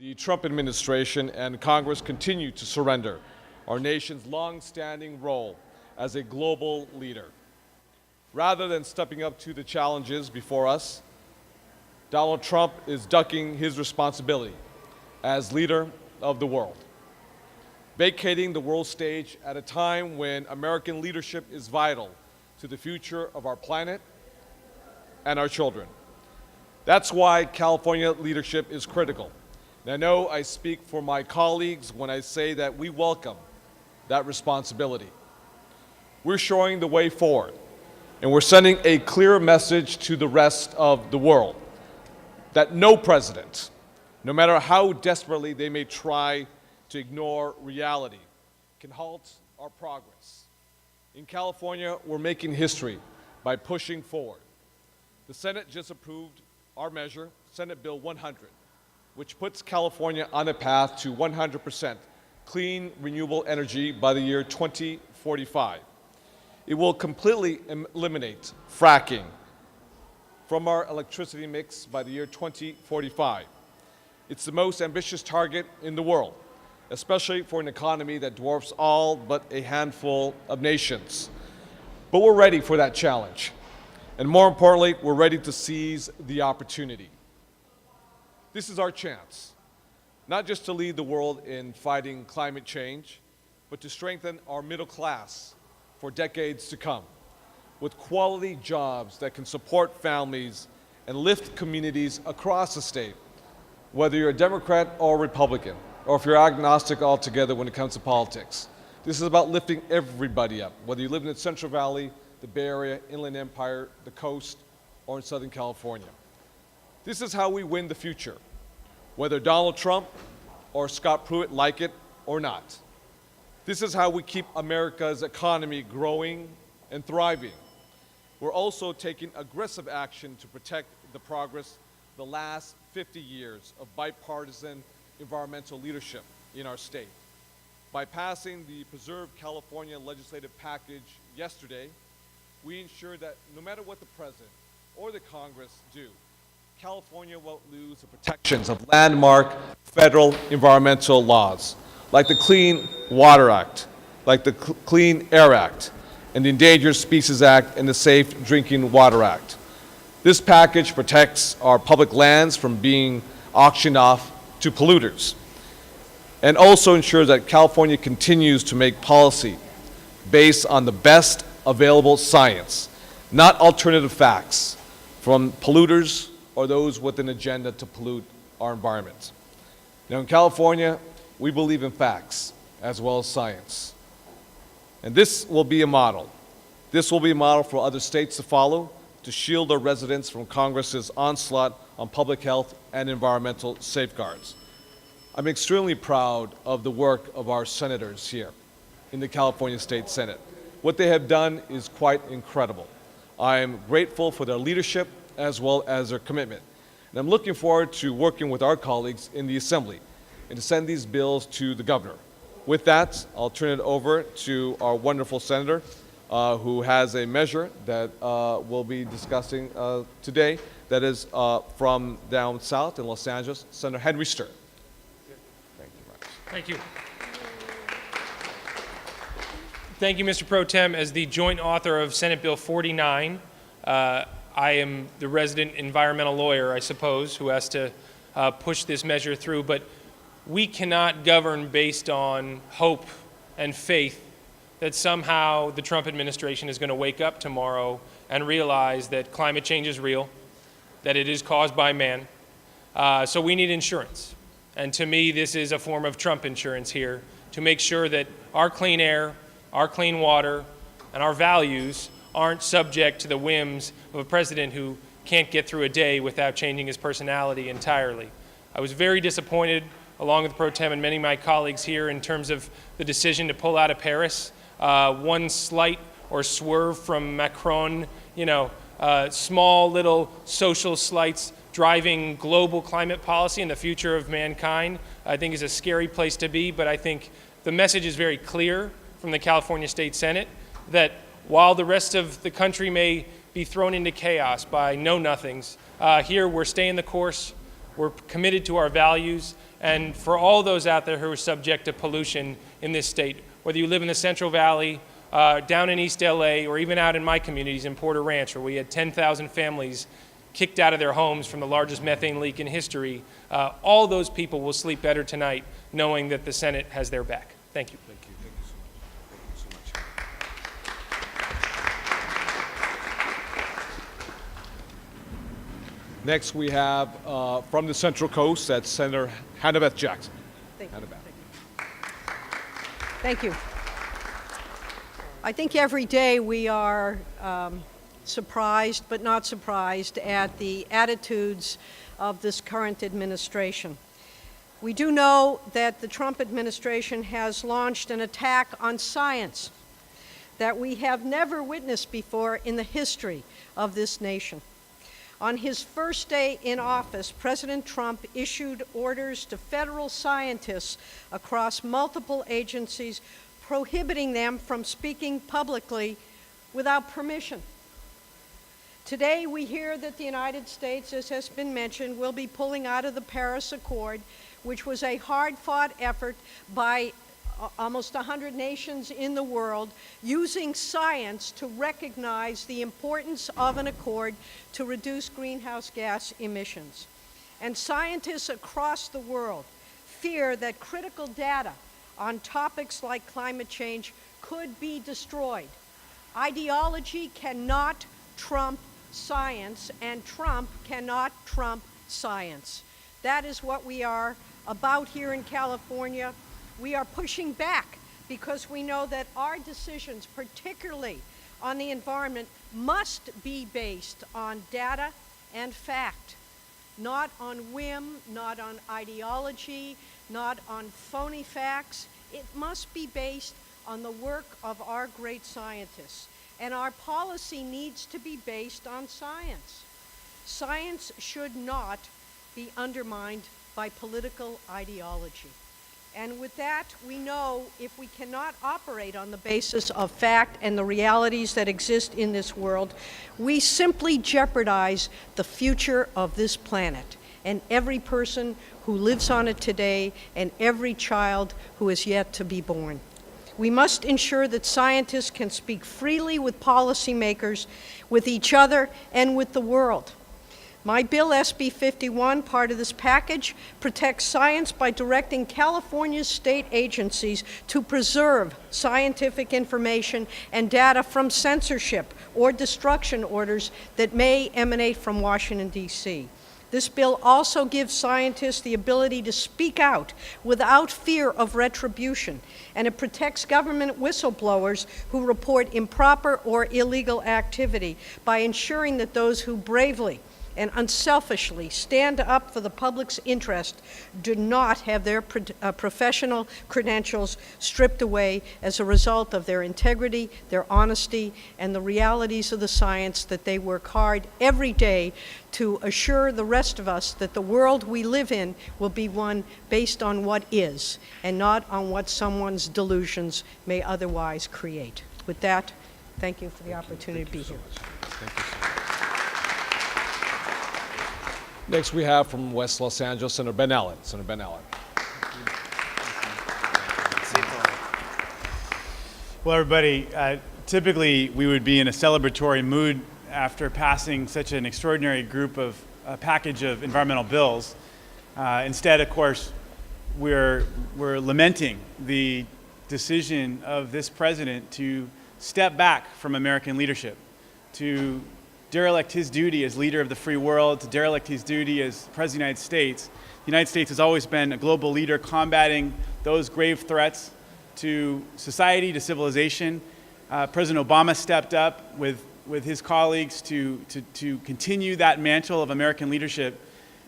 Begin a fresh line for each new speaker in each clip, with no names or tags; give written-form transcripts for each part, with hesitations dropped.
The Trump administration and Congress continue to surrender our nation's long-standing role as a global leader. Rather than stepping up to the challenges before us, Donald Trump is ducking his responsibility as leader of the world, vacating the world stage at a time when American leadership is vital to the future of our planet and our children. That's why California leadership is critical. And I know I speak for my colleagues when I say that we welcome that responsibility. We're showing the way forward, and we're sending a clear message to the rest of the world that no president, no matter how desperately they may try to ignore reality, can halt our progress. In California, we're making history by pushing forward. The Senate just approved our measure, Senate Bill 100, which puts California on a path to 100% clean, renewable energy by the year 2045. It will completely eliminate fracking from our electricity mix by the year 2045. It's the most ambitious target in the world, especially for an economy that dwarfs all but a handful of nations. But we're ready for that challenge. And more importantly, we're ready to seize the opportunity. This is our chance, not just to lead the world in fighting climate change, but to strengthen our middle class for decades to come, with quality jobs that can support families and lift communities across the state, whether you're a Democrat or Republican, or if you're agnostic altogether when it comes to politics. This is about lifting everybody up, whether you live in the Central Valley, the Bay Area, Inland Empire, the coast, or in Southern California. This is how we win the future, whether Donald Trump or Scott Pruitt like it or not. This is how we keep America's economy growing and thriving. We're also taking aggressive action to protect the progress of the last 50 years of bipartisan environmental leadership in our state. By passing the Preserve California legislative package yesterday, we ensure that no matter what the President or the Congress do, California won't lose the protections of landmark federal environmental laws, like the Clean Water Act, like the Clean Air Act, and the Endangered Species Act and the Safe Drinking Water Act. This package protects our public lands from being auctioned off to polluters, and also ensures that California continues to make policy based on the best available science, not alternative facts from polluters or those with an agenda to pollute our environment. Now in California, we believe in facts as well as science. And this will be a model. This will be a model for other states to follow to shield our residents from Congress's onslaught on public health and environmental safeguards. I'm extremely proud of the work of our senators here in the California State Senate. What they have done is quite incredible. I am grateful for their leadership as well as their commitment. And I'm looking forward to working with our colleagues in the Assembly and to send these bills to the governor. With that, I'll turn it over to our wonderful senator who has a measure that we'll be discussing today that is from down south in Los Angeles, Senator Henry Stern. Thank you very much.
Thank you. Thank you, Mr. Pro Tem. As the joint author of Senate Bill 49, I am the resident environmental lawyer, I suppose, who has to push this measure through, but we cannot govern based on hope and faith that somehow the Trump administration is going to wake up tomorrow and realize that climate change is real, that it is caused by man. So we need insurance. And to me, this is a form of Trump insurance here to make sure that our clean air, our clean water, and our values aren't subject to the whims of a president who can't get through a day without changing his personality entirely. I was very disappointed, along with Pro Tem and many of my colleagues here, in terms of the decision to pull out of Paris. One slight or swerve from Macron, small little social slights driving global climate policy and the future of mankind, I think is a scary place to be. But I think the message is very clear from the California State Senate that while the rest of the country may be thrown into chaos by know-nothings, here we're staying the course, we're committed to our values, and for all those out there who are subject to pollution in this state, whether you live in the Central Valley, down in East LA, or even out in my communities in Porter Ranch, where we had 10,000 families kicked out of their homes from the largest methane leak in history, all those people will sleep better tonight knowing that the Senate has their back. Thank you.
Thank you. Thank you so much. Thank you so much. Next, we have from the Central Coast, that's Senator Hannibeth Jackson.
Thank you.
Hannibeth.
Thank you. I think every day we are surprised, but not surprised, at the attitudes of this current administration. We do know that the Trump administration has launched an attack on science that we have never witnessed before in the history of this nation. On his first day in office, President Trump issued orders to federal scientists across multiple agencies prohibiting them from speaking publicly without permission. Today, we hear that the United States, as has been mentioned, will be pulling out of the Paris Accord, which was a hard-fought effort by almost 100 nations in the world, using science to recognize the importance of an accord to reduce greenhouse gas emissions. And scientists across the world fear that critical data on topics like climate change could be destroyed. Ideology cannot trump science, and Trump cannot trump science. That is what we are about here in California. We are pushing back because we know that our decisions, particularly on the environment, must be based on data and fact, not on whim, not on ideology, not on phony facts. It must be based on the work of our great scientists. And our policy needs to be based on science. Science should not be undermined by political ideology. And with that, we know if we cannot operate on the basis of fact and the realities that exist in this world, we simply jeopardize the future of this planet and every person who lives on it today and every child who is yet to be born. We must ensure that scientists can speak freely with policymakers, with each other, and with the world. My bill, SB100, part of this package, protects science by directing California's state agencies to preserve scientific information and data from censorship or destruction orders that may emanate from Washington, D.C. This bill also gives scientists the ability to speak out without fear of retribution, and it protects government whistleblowers who report improper or illegal activity by ensuring that those who bravely and unselfishly stand up for the public's interest do not have their professional credentials stripped away as a result of their integrity, their honesty, and the realities of the science that they work hard every day to assure the rest of us that the world we live in will be one based on what is and not on what someone's delusions may otherwise create. With that, thank you for the opportunity to be here.
Thank you so much. Next, we have from West Los Angeles, Senator Ben Allen. Senator Ben Allen.
Well, everybody, typically we would be in a celebratory mood after passing such an extraordinary package of environmental bills. Instead, of course, we're lamenting the decision of this president to step back from American leadership, to derelict his duty as leader of the free world, to derelict his duty as President of the United States. The United States has always been a global leader combating those grave threats to society, to civilization. President Obama stepped up with his colleagues to continue that mantle of American leadership,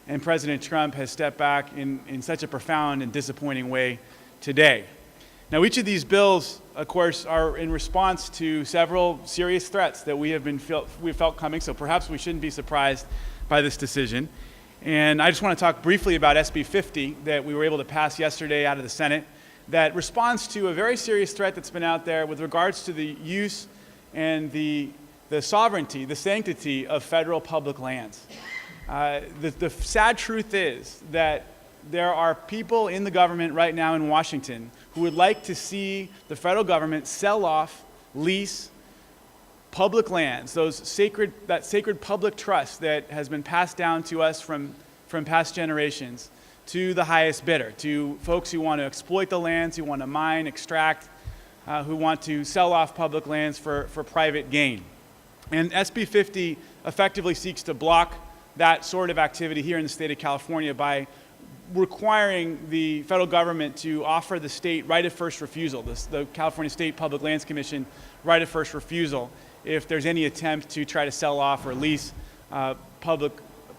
and President Trump has stepped back in such a profound and disappointing way today. Now, each of these bills, of course, are in response to several serious threats that we felt coming, so perhaps we shouldn't be surprised by this decision. And I just want to talk briefly about SB50 that we were able to pass yesterday out of the Senate that responds to a very serious threat that's been out there with regards to the use and the sovereignty, the sanctity of federal public lands. The sad truth is that there are people in the government right now in Washington who would like to see the federal government sell off, lease public lands, that sacred public trust that has been passed down to us from past generations, to the highest bidder, to folks who want to exploit the lands, who want to mine, extract, who want to sell off public lands for private gain. And SB50 effectively seeks to block that sort of activity here in the state of California by requiring the federal government to offer the state right of first refusal, the California State Public Lands Commission right of first refusal, if there's any attempt to try to sell off or lease public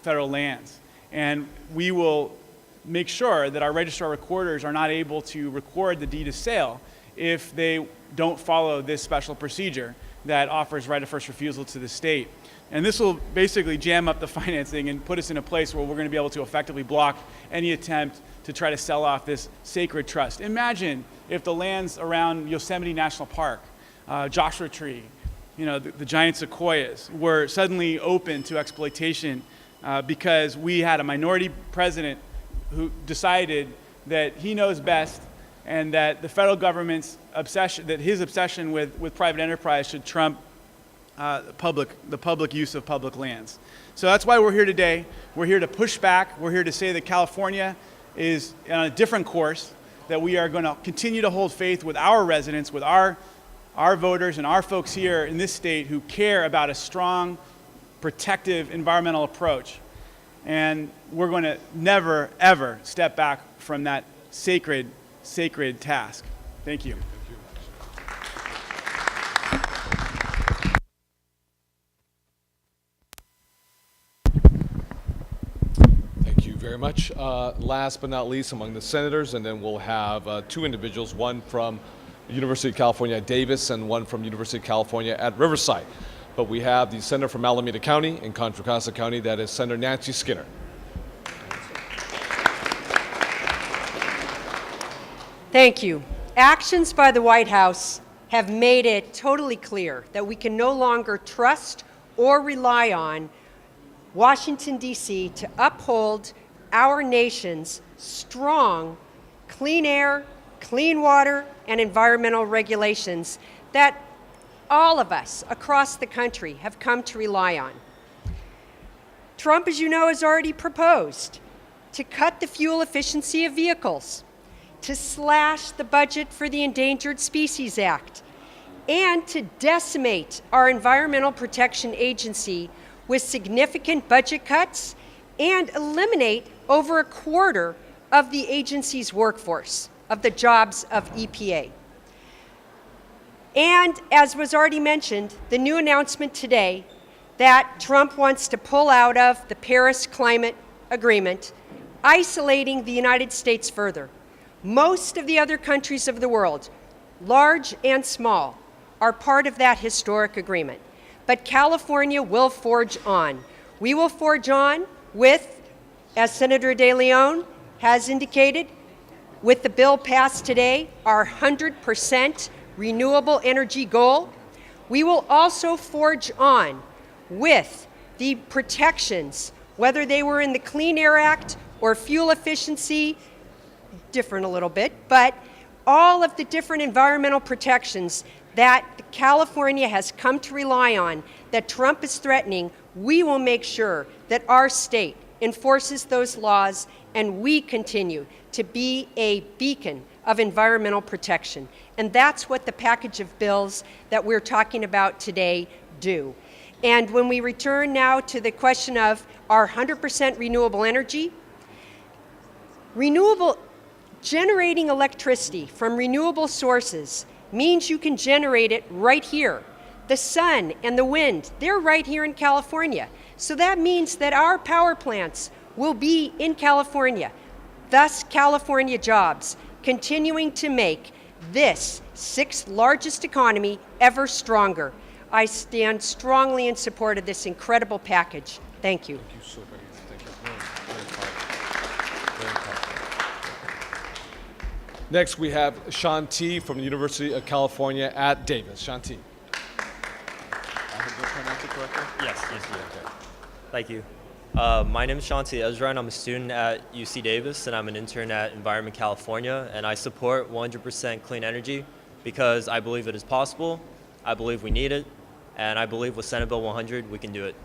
federal lands. And we will make sure that our registrar recorders are not able to record the deed of sale if they don't follow this special procedure that offers right of first refusal to the state. And this will basically jam up the financing and put us in a place where we're going to be able to effectively block any attempt to try to sell off this sacred trust. Imagine if the lands around Yosemite National Park, Joshua Tree, the giant sequoias were suddenly open to exploitation because we had a minority president who decided that he knows best and that the federal government's obsession, that his obsession with private enterprise should trump the public use of public lands. So that's why we're here today. We're here to push back. We're here to say that California is on a different course, that we are going to continue to hold faith with our residents, with our voters and our folks here in this state who care about a strong, protective environmental approach. And we're going to never, ever step back from that sacred task. Thank you.
Thank you very much. Last but not least, among the senators, and then we'll have two individuals, one from University of California at Davis and one from University of California at Riverside. But we have the senator from Alameda County in Contra Costa County, that is Senator Nancy Skinner.
Thank you. Actions by the White House have made it totally clear that we can no longer trust or rely on Washington, D.C. to uphold our nation's strong clean air, clean water, and environmental regulations that all of us across the country have come to rely on. Trump, as you know, has already proposed to cut the fuel efficiency of vehicles, to slash the budget for the Endangered Species Act, and to decimate our Environmental Protection Agency with significant budget cuts and eliminate over a quarter of the agency's workforce, of the jobs of EPA. And as was already mentioned, the new announcement today that Trump wants to pull out of the Paris Climate Agreement, isolating the United States further. Most of the other countries of the world, large and small, are part of that historic agreement. But California will forge on. We will forge on with, as Senator de Leon has indicated, with the bill passed today, our 100% renewable energy goal. We will also forge on with the protections, whether they were in the Clean Air Act or fuel efficiency, different a little bit, but all of the different environmental protections that California has come to rely on, that Trump is threatening. We will make sure that our state enforces those laws and we continue to be a beacon of environmental protection. And that's what the package of bills that we're talking about today do. And when we return now to the question of our 100% renewable energy, generating electricity from renewable sources means you can generate it right here. The sun and the wind, they're right here in California. So that means that our power plants will be in California. Thus, California jobs, continuing to make this sixth largest economy ever stronger. I stand strongly in support of this incredible package. Thank you.
Thank you so very much. Thank you. Very powerful. Next, we have Shaun T from the University of California at Davis. Shaun T.
I hope I pronounced it correctly? Yes, you did. Okay. Thank you. My name is Shaun T Ezra, and I'm a student at UC Davis, and I'm an intern at Environment California, and I support 100% clean energy because I believe it is possible, I believe we need it, and I believe with Senate Bill 100 we can do it.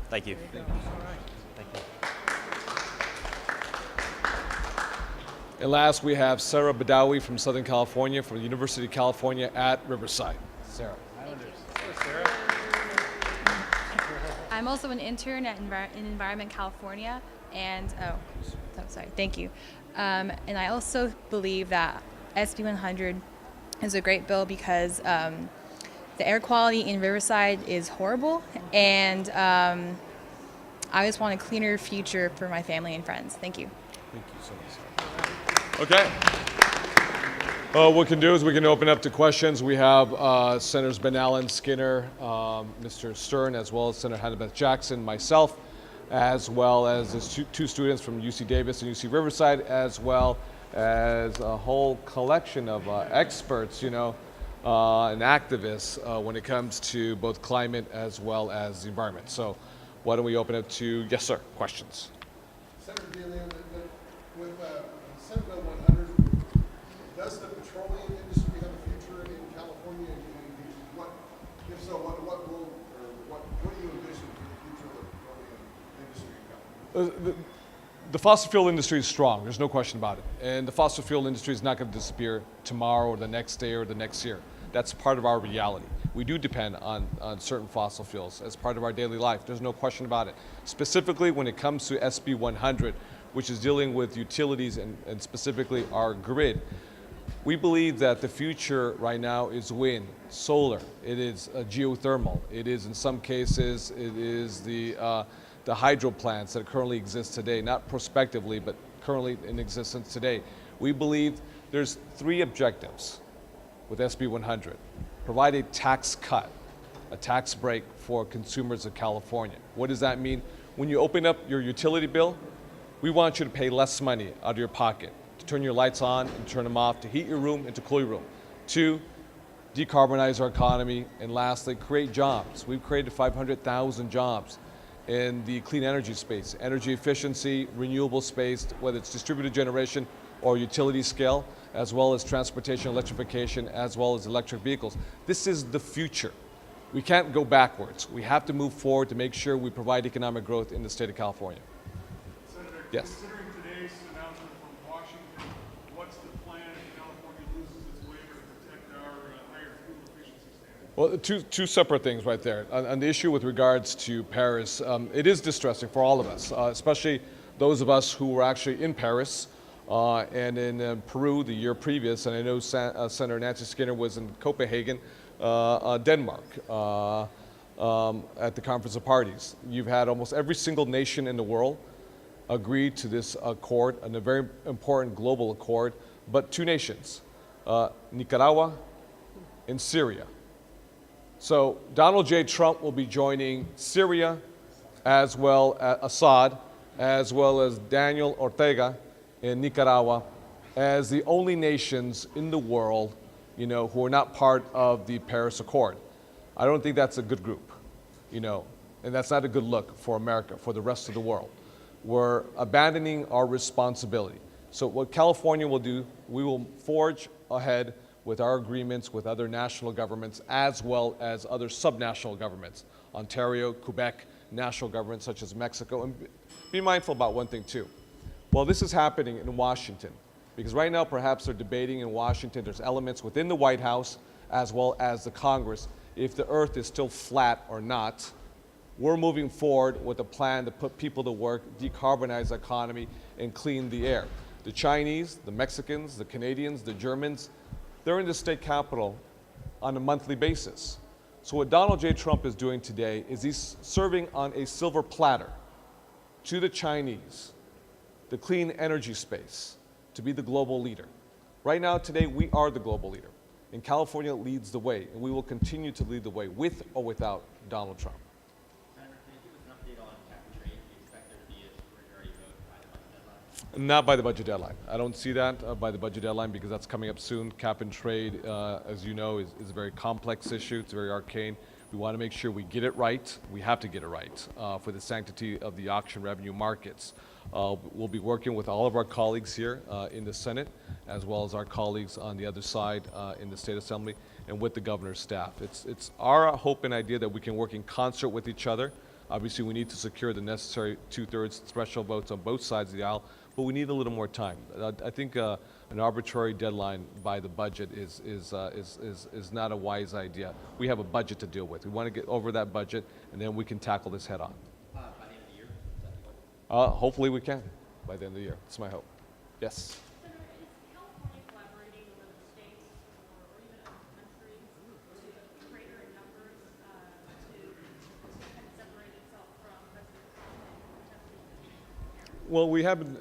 Thank you. Thank you.
And last, we have Sarah Badawi from Southern California, from the University of California at Riverside. Sarah.
I'm also an intern at in Environment California, and sorry, thank you. And I also believe that SB100 is a great bill because the air quality in Riverside is horrible, and I just want a cleaner future for my family and friends. Thank you.
Thank you so much. Okay. What we can do is we can open up to questions. We have Senators Ben Allen, Skinner, Mr. Stern, as well as Senator Hannah Beth Jackson, myself, as well as the two students from UC Davis and UC Riverside, as well as a whole collection of experts, and activists when it comes to both climate as well as the environment. So why don't we open up to, yes, sir, questions?
Senator De Leon, with Senate Bill 100, does the petroleum industry have a future in California? And if so, what role or what do you envision for the future of the petroleum industry in California?
The fossil fuel industry is strong. There's no question about it. And the fossil fuel industry is not going to disappear tomorrow or the next day or the next year. That's part of our reality. We do depend on certain fossil fuels as part of our daily life. There's no question about it. Specifically when it comes to SB 100, which is dealing with utilities and specifically our grid, we believe that the future right now is wind, solar, it is geothermal, it is in some cases, it is the hydro plants that currently exist today, not prospectively, but currently in existence today. We believe there's three objectives with SB 100. Provide a tax cut, a tax break for consumers of California. What does that mean? When you open up your utility bill, we want you to pay less money out of your pocket to turn your lights on and turn them off, to heat your room and to cool your room. Two, decarbonize our economy. And lastly, create jobs. We've created 500,000 jobs in the clean energy space, energy efficiency, renewable space, whether it's distributed generation or utility scale, as well as transportation electrification, as well as electric vehicles. This is the future. We can't go backwards. We have to move forward to make sure we provide economic growth in the state of California.
Senator,
yes.
Considering today's announcement from Washington, what's the plan if California loses its waiver to protect our higher fuel efficiency standards?
Well, two separate things right there. On the issue with regards to Paris, it is distressing for all of us, especially those of us who were actually in Paris and in Peru the year previous, and I know Senator Nancy Skinner was in Copenhagen, Denmark, at the Conference of Parties. You've had almost every single nation in the world agree to this accord, and a very important global accord, but two nations, Nicaragua and Syria. So Donald J. Trump will be joining Syria, as well as Assad, as well as Daniel Ortega in Nicaragua, as the only nations in the world, who are not part of the Paris Accord. I don't think that's a good group, and that's not a good look for America, for the rest of the world. We're abandoning our responsibility. So what California will do, we will forge ahead with our agreements with other national governments as well as other subnational governments, Ontario, Quebec, national governments such as Mexico. And be mindful about one thing too. Well, this is happening in Washington, because right now perhaps they're debating in Washington, there's elements within the White House as well as the Congress, if the earth is still flat or not. We're moving forward with a plan to put people to work, decarbonize the economy, and clean the air. The Chinese, the Mexicans, the Canadians, the Germans, they're in the state capitol on a monthly basis. So what Donald J. Trump is doing today is he's serving on a silver platter to the Chinese, the clean energy space, to be the global leader. Right now, today, we are the global leader. And California leads the way, and we will continue to lead the way with or without Donald Trump. Not by the budget deadline. I don't see that by the budget deadline because that's coming up soon. Cap and trade, as you know, is a very complex issue. It's very arcane. We want to make sure we get it right. We have to get it right for the sanctity of the auction revenue markets. We'll be working with all of our colleagues here in the Senate, as well as our colleagues on the other side in the State Assembly, and with the governor's staff. It's our hope and idea that we can work in concert with each other. Obviously, we need to secure the necessary 2/3 threshold votes on both sides of the aisle, but we need a little more time. I think an arbitrary deadline by the budget is not a wise idea. We have a budget to deal with. We want to get over that budget, and then we can tackle this head on.
By the end of the year? Is that the goal?
Hopefully we can by the end of the year. It's my hope. Yes.
Senator, is California collaborating with other states or even other countries to greater numbers to kind of separate itself from President Trump?
Well, we have been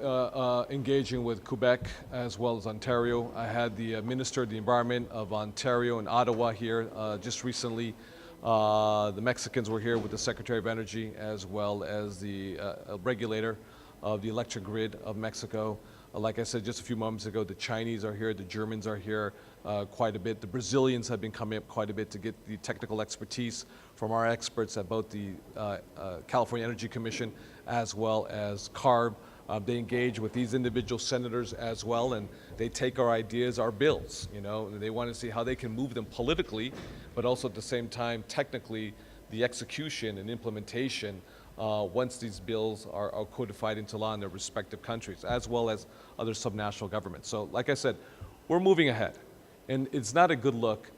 engaging with Quebec as well as Ontario. I had the Minister of the Environment of Ontario and Ottawa here just recently. The Mexicans were here with the Secretary of Energy as well as the regulator of the electric grid of Mexico. Like I said just a few moments ago, the Chinese are here, the Germans are here quite a bit. The Brazilians have been coming up quite a bit to get the technical expertise from our experts at both the California Energy Commission as well as CARB. They engage with these individual senators as well, and they take our ideas, our bills, you know, and they want to see how they can move them politically, but also at the same time, technically, the execution and implementation once these bills are codified into law in their respective countries, as well as other subnational governments. So, like I said, we're moving ahead. And it's not a good look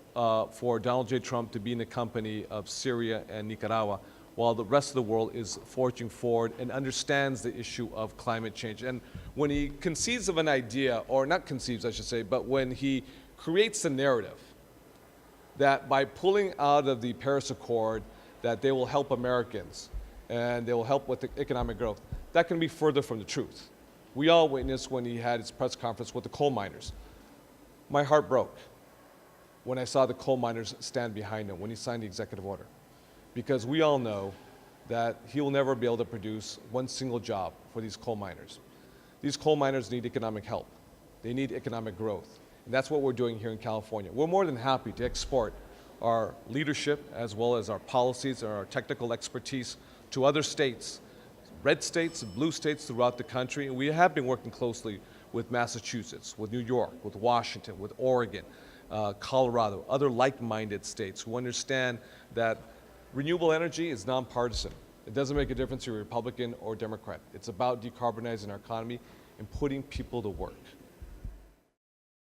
for Donald J. Trump to be in the company of Syria and Nicaragua, while the rest of the world is forging forward and understands the issue of climate change. And when he conceives of an idea, or not conceives, I should say, but when he creates a narrative that by pulling out of the Paris Accord, that they will help Americans and they will help with the economic growth, that can be further from the truth. We all witnessed when he had his press conference with the coal miners. My heart broke when I saw the coal miners stand behind him when he signed the executive order, because we all know that he will never be able to produce one single job for these coal miners. These coal miners need economic help. They need economic growth. And that's what we're doing here in California. We're more than happy to export our leadership as well as our policies and our technical expertise to other states, red states and blue states throughout the country. And we have been working closely with Massachusetts, with New York, with Washington, with Oregon, Colorado, other like-minded states who understand that renewable energy is nonpartisan. It doesn't make a difference if you're Republican or Democrat. It's about decarbonizing our economy and putting people to work.